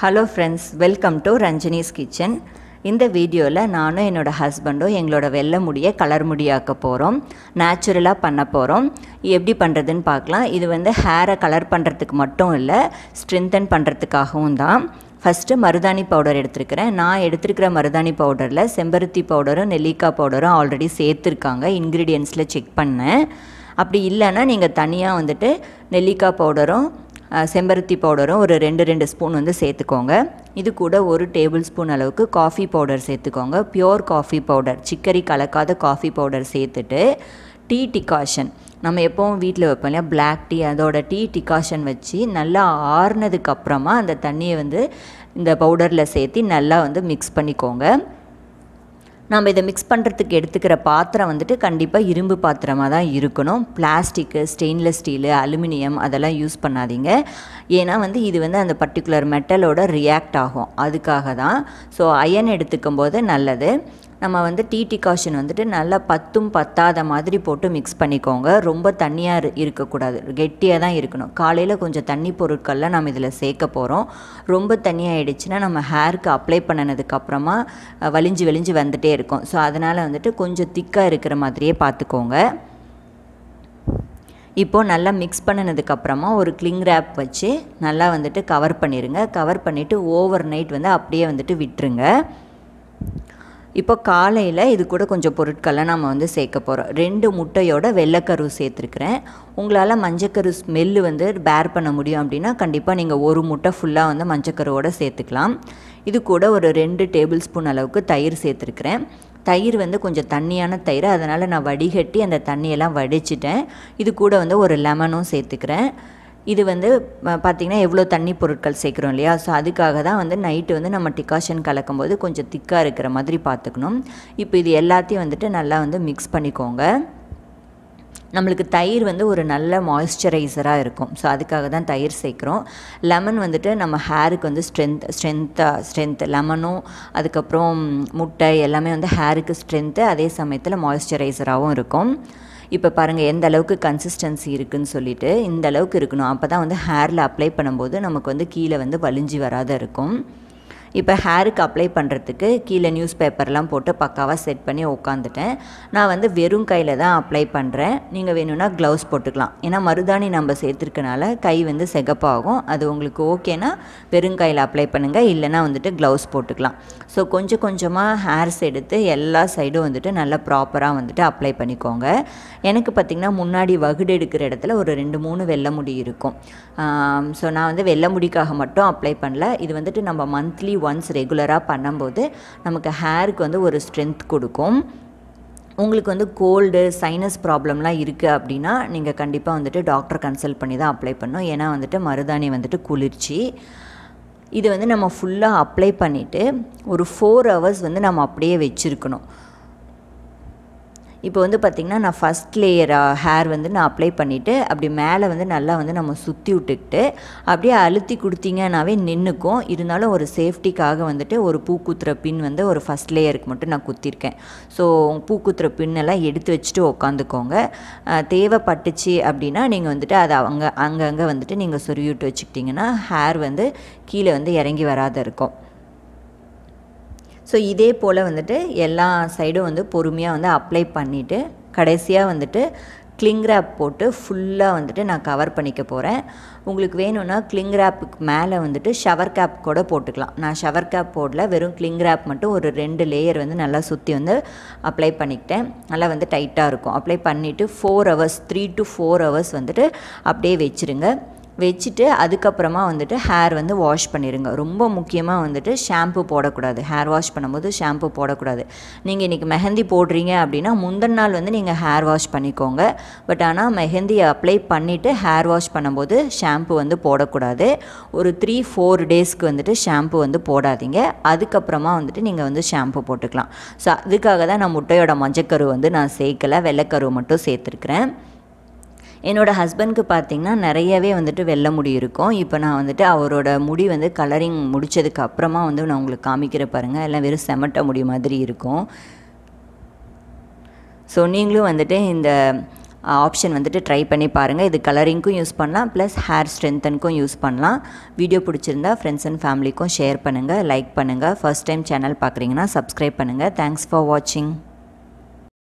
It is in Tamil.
Hello friends, welcome to Ranjani's Kitchen. இந்த வீடியோவில் நானும் என்னோட ஹஸ்பண்டும் எங்களோட வெள்ளை முடியை கலர் முடியாக்க போகிறோம். நேச்சுரலாக பண்ண போகிறோம். எப்படி பண்ணுறதுன்னு பார்க்கலாம். இது வந்து ஹேரை கலர் பண்ணுறதுக்கு மட்டும் இல்லை, ஸ்ட்ரென்தன் பண்ணுறதுக்காகவும் தான். ஃபஸ்ட்டு மருதாணி பவுடர் எடுத்துருக்கிறேன். நான் எடுத்துருக்கிற மருதாணி பவுடரில் செம்பருத்தி பவுடரும் நெல்லிக்காய் பவுடரும் ஆல்ரெடி சேர்த்துருக்காங்க. இன்க்ரீடியன்ஸில் செக் பண்ணேன். அப்படி இல்லைன்னா நீங்கள் தனியாக வந்துட்டு நெல்லிக்காய் பவுடரும் செம்பருத்தி பவுடரும் ஒரு 2 ஸ்பூன் வந்து சேர்த்துக்கோங்க. இது கூட 1 டேபிள் ஸ்பூன் அளவுக்கு காஃபி பவுடர் சேர்த்துக்கோங்க. பியோர் காஃபி பவுடர், சிக்கரி கலக்காத காஃபி பவுடர் சேர்த்துட்டு டீ டிகாஷன், நம்ம எப்போவும் வீட்டில் வைப்போம் இல்லையா, பிளாக் டீ, அதோட டீ டிகாஷன் வச்சு நல்லா ஆறுனதுக்கப்புறமா அந்த தண்ணியை வந்து இந்த பவுடரில் சேர்த்து நல்லா வந்து மிக்ஸ் பண்ணிக்கோங்க. நம்ம இதை மிக்ஸ் பண்ணுறதுக்கு எடுத்துக்கிற பாத்திரம் வந்துட்டு கண்டிப்பாக இரும்பு பாத்திரமாக தான் இருக்கணும். பிளாஸ்டிக்கு, ஸ்டெயின்லெஸ் ஸ்டீலு, அலுமினியம் அதெல்லாம் யூஸ் பண்ணாதீங்க. ஏன்னா வந்து இது வந்து அந்த பர்டிகுலர் மெட்டலோட ரியாக்ட் ஆகும், அதுக்காக தான். ஸோ அயன் எடுத்துக்கும் போது நல்லது. நம்ம வந்து டீ டிகாஷன் வந்துட்டு நல்லா பத்தாத மாதிரி போட்டு மிக்ஸ் பண்ணிக்கோங்க. ரொம்ப தண்ணியாக இருக்கக்கூடாது, கெட்டியாக தான் இருக்கணும். காலையில் கொஞ்சம் தண்ணி பொருட்கள்லாம் நம்ம இதில் சேர்க்க போகிறோம். ரொம்ப தண்ணியாகிடுச்சுன்னா நம்ம ஹேருக்கு அப்ளை பண்ணினதுக்கப்புறமா வலிஞ்சு வந்துகிட்டே இருக்கும். ஸோ அதனால் வந்துட்டு கொஞ்சம் திக்காக இருக்கிற மாதிரியே பார்த்துக்கோங்க. இப்போது நல்லா மிக்ஸ் பண்ணினதுக்கப்புறமா ஒரு கிளிங் ரேப் வச்சு நல்லா வந்துட்டு கவர் பண்ணிடுங்க. கவர் பண்ணிவிட்டு ஓவர் நைட் வந்து அப்படியே வந்துட்டு விட்டுருங்க. இப்போ காலையில் இது கூட கொஞ்சம் பொருட்கள்லாம் நம்ம வந்து சேர்க்க போகிறோம். 2 முட்டையோட வெள்ளைக்கரு சேர்த்துருக்குறேன். உங்களால் மஞ்சக்கரு ஸ்மெல்லு வந்து பேர் பண்ண முடியும் அப்படின்னா கண்டிப்பாக நீங்கள் 1 முட்டை ஃபுல்லாக வந்து மஞ்சக்கருவோடு சேர்த்துக்கலாம். இது கூட ஒரு 2 டேபிள் ஸ்பூன் அளவுக்கு தயிர் சேர்த்துருக்குறேன். தயிர் வந்து கொஞ்சம் தண்ணியான தயிர், அதனால் நான் வடிகட்டி அந்த தண்ணியெல்லாம் வடிச்சிட்டேன். இது கூட வந்து ஒரு லெமனும் சேர்த்துக்கிறேன். இது வந்து பார்த்திங்கன்னா எவ்வளோ தண்ணி பொருட்கள் சேர்க்குறோம் இல்லையா, ஸோ அதுக்காக தான் வந்து நைட்டு வந்து நம்ம டிகாஷன் கலக்கும்போது கொஞ்சம் திக்காக இருக்கிற மாதிரி பார்த்துக்கணும். இப்போ இது எல்லாத்தையும் வந்துட்டு நல்லா வந்து மிக்ஸ் பண்ணிக்கோங்க. நம்மளுக்கு தயிர் வந்து ஒரு நல்ல மாய்ஸ்சரைசராக இருக்கும், ஸோ அதுக்காக தான் தயிர் சேர்க்குறோம். லெமன் வந்துட்டு நம்ம ஹேருக்கு வந்து ஸ்ட்ரென்த் லெமனும் அதுக்கப்புறம் முட்டை எல்லாமே வந்து ஹேருக்கு ஸ்ட்ரென்த்து, அதே சமயத்தில் மாய்ஸ்சரைசராகவும் இருக்கும். இப்போ பாருங்கள் எந்த அளவுக்கு கன்சிஸ்டன்சி இருக்குதுன்னு சொல்லிட்டு, இந்த அளவுக்கு இருக்கணும். அப்போ தான் வந்து ஹேரில் அப்ளை பண்ணும்போது நமக்கு வந்து கீழே வந்து வலிஞ்சு வராத இருக்கும். இப்போ ஹேருக்கு அப்ளை பண்ணுறதுக்கு கீழே நியூஸ் பேப்பர்லாம் போட்டு பக்காவாக செட் பண்ணி உட்காந்துட்டேன். நான் வந்து வெறும் கையில் தான் அப்ளை பண்ணுறேன். நீங்கள் வேணும்னா க்ளவுஸ் போட்டுக்கலாம். ஏன்னா மருதாணி நம்ம சேர்த்துருக்கனால கை வந்து சிகப்பாகும். அது உங்களுக்கு ஓகேனா வெறும் கையில் அப்ளை பண்ணுங்கள், இல்லைனா வந்துட்டு க்ளவுஸ் போட்டுக்கலாம். ஸோ கொஞ்சம் கொஞ்சமாக ஹேர்ஸ் எடுத்து எல்லா சைடும் வந்துட்டு நல்லா ப்ராப்பராக வந்துட்டு அப்ளை பண்ணிக்கோங்க. எனக்கு பார்த்திங்கன்னா முன்னாடி வகுடு எடுக்கிற இடத்துல ஒரு 2-3 வெள்ளை முடி இருக்கும். ஸோ நான் வந்து வெள்ளை முடிக்காக மட்டும் அப்ளை பண்ணல. இது வந்துட்டு நம்ம மந்த்லி ஒன்ஸ் ரெகுலராக பண்ணும்போது நமக்கு ஹேருக்கு வந்து ஒரு ஸ்ட்ரென்த் கொடுக்கும். உங்களுக்கு வந்து கோல்டு, சைனஸ் ப்ராப்ளம்லாம் இருக்குது அப்படின்னா நீங்கள் கண்டிப்பாக வந்துட்டு டாக்டர் கன்சல்ட் பண்ணி தான் அப்ளை பண்ணணும். ஏன்னா வந்துட்டு மருதாணி வந்துட்டு குளிர்ச்சி. இது வந்து நம்ம ஃபுல்லாக அப்ளை பண்ணிவிட்டு ஒரு 4 ஹவர்ஸ் வந்து நம்ம அப்படியே வச்சுருக்கணும். இப்போ வந்து பார்த்திங்கன்னா நான் ஃபஸ்ட் லேயர் ஹேர் வந்து நான் அப்ளை பண்ணிவிட்டு அப்படி மேலே வந்து நல்லா வந்து நம்ம சுற்றி விட்டுக்கிட்டு அப்படியே அழுத்தி கொடுத்தீங்கன்னாவே நின்றுக்கும். இருந்தாலும் ஒரு சேஃப்டிக்காக வந்துட்டு ஒரு பூக்குத்துற பின் வந்து ஒரு ஃபஸ்ட் லேயருக்கு மட்டும் நான் குத்திருக்கேன். ஸோ பூக்குத்துற பின்னெல்லாம் எடுத்து வச்சுட்டு உட்காந்துக்கோங்க. தேவைப்பட்டுச்சு அப்படின்னா நீங்கள் வந்துட்டு அதை அங்கங்கே வந்துட்டு நீங்கள் சொருவி விட்டு வச்சுக்கிட்டிங்கன்னா ஹேர் வந்து கீழே வந்து இறங்கி வராத இருக்கும். ஸோ இதே போல் வந்துட்டு எல்லா சைடும் வந்து பொறுமையாக வந்து அப்ளை பண்ணிவிட்டு கடைசியாக வந்துட்டு கிளிங் ரேப் போட்டு ஃபுல்லாக வந்துட்டு நான் கவர் பண்ணிக்க போகிறேன். உங்களுக்கு வேணும்னா கிளிங் ரேப்புக்கு மேலே வந்துட்டு ஷவர் கேப் கூட போட்டுக்கலாம். நான் ஷவர் கேப் போடல, வெறும் கிளிங் ரேப் மட்டும் ஒரு 2 லேயர் வந்து நல்லா சுற்றி வந்து அப்ளை பண்ணிக்கிட்டேன். நல்லா வந்து டைட்டாக இருக்கும். அப்ளை பண்ணிவிட்டு 4 ஹவர்ஸ் 3 to 4 ஹவர்ஸ் வந்துட்டு அப்படியே வச்சுருங்க. வச்சுட்டு அதுக்கப்புறமா வந்துட்டு ஹேர் வந்து வாஷ் பண்ணிடுங்க. ரொம்ப முக்கியமாக வந்துட்டு ஷாம்பு போடக்கூடாது. ஹேர் வாஷ் பண்ணும்போது ஷாம்பு போடக்கூடாது. நீங்கள் இன்றைக்கி மெஹந்தி போடுறீங்க அப்படின்னா முந்தின நாள் வந்து நீங்கள் ஹேர் வாஷ் பண்ணிக்கோங்க. பட் ஆனால் மெஹந்தியை அப்ளை பண்ணிவிட்டு ஹேர் வாஷ் பண்ணும்போது ஷாம்பு வந்து போடக்கூடாது. ஒரு 3-4 டேஸ்க்கு வந்துட்டு ஷாம்பு வந்து போடாதீங்க. அதுக்கப்புறமா வந்துட்டு நீங்கள் வந்து ஷாம்பு போட்டுக்கலாம். ஸோ அதுக்காக தான் நான் முட்டையோட மஞ்சக்கரு வந்து நான் சேர்க்கலை, வெள்ளைக்கரு மட்டும் சேர்த்துருக்குறேன். என்னோடய ஹஸ்பண்ட்க்கு பார்த்திங்கன்னா நிறையவே வந்துட்டு வெள்ளை முடி இருக்கும். இப்போ நான் வந்துட்டு அவரோட முடி வந்து கலரிங் முடித்ததுக்கு அப்புறமா வந்து நான் உங்களுக்கு காமிக்கிற பாருங்கள், எல்லாம் வெறும் செமட்ட முடி மாதிரி இருக்கும். ஸோ நீங்களும் வந்துட்டு இந்த ஆப்ஷன் வந்துட்டு ட்ரை பண்ணி பாருங்கள். இது கலரிங்க்கும் யூஸ் பண்ணலாம், ப்ளஸ் ஹேர் ஸ்ட்ரென்த்தனுக்கும் யூஸ் பண்ணலாம். வீடியோ பிடிச்சிருந்தா ஃப்ரெண்ட்ஸ் அண்ட் ஃபேமிலிக்கும் ஷேர் பண்ணுங்கள், லைக் பண்ணுங்கள். ஃபர்ஸ்ட் டைம் சேனல் பார்க்குறீங்கன்னா சப்ஸ்கிரைப் பண்ணுங்கள். தேங்க்ஸ் ஃபார் வாட்சிங்.